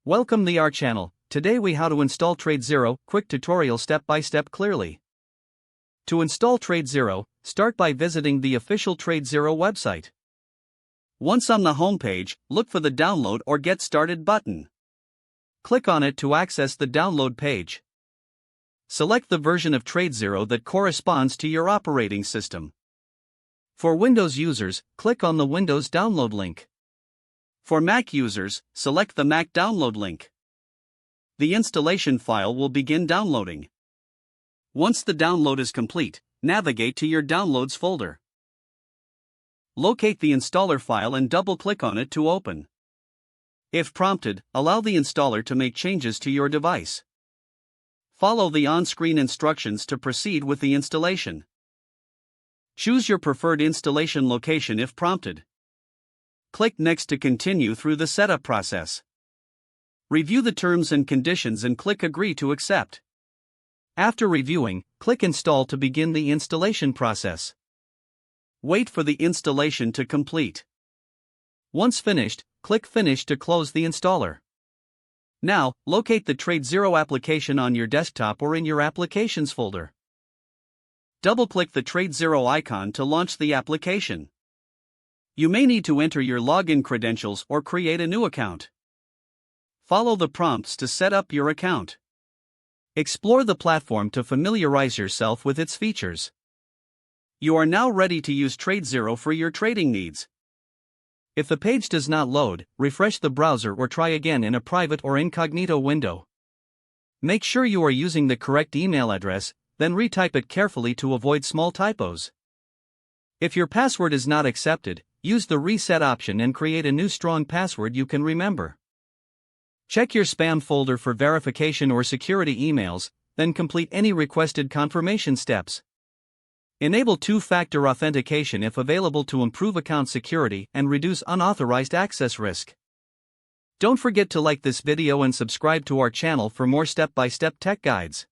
Welcome to our channel. Today we how to install TradeZero, quick tutorial step by step clearly. To install TradeZero, start by visiting the official TradeZero website. Once on the home page, look for the download or get started button. Click on it to access the download page. Select the version of TradeZero that corresponds to your operating system. For Windows users, click on the Windows download link. For Mac users, select the Mac download link. The installation file will begin downloading. Once the download is complete, navigate to your Downloads folder. Locate the installer file and double-click on it to open. If prompted, allow the installer to make changes to your device. Follow the on-screen instructions to proceed with the installation. Choose your preferred installation location if prompted. Click Next to continue through the setup process. Review the terms and conditions and click Agree to accept. After reviewing, click Install to begin the installation process. Wait for the installation to complete. Once finished, click Finish to close the installer. Now, locate the TradeZero application on your desktop or in your Applications folder. Double-click the TradeZero icon to launch the application. You may need to enter your login credentials or create a new account. Follow the prompts to set up your account. Explore the platform to familiarize yourself with its features. You are now ready to use TradeZero for your trading needs. If the page does not load, refresh the browser or try again in a private or incognito window. Make sure you are using the correct email address, then retype it carefully to avoid small typos. If your password is not accepted, use the reset option and create a new strong password you can remember. Check your spam folder for verification or security emails, then complete any requested confirmation steps. Enable two-factor authentication if available to improve account security and reduce unauthorized access risk. Don't forget to like this video and subscribe to our channel for more step-by-step tech guides.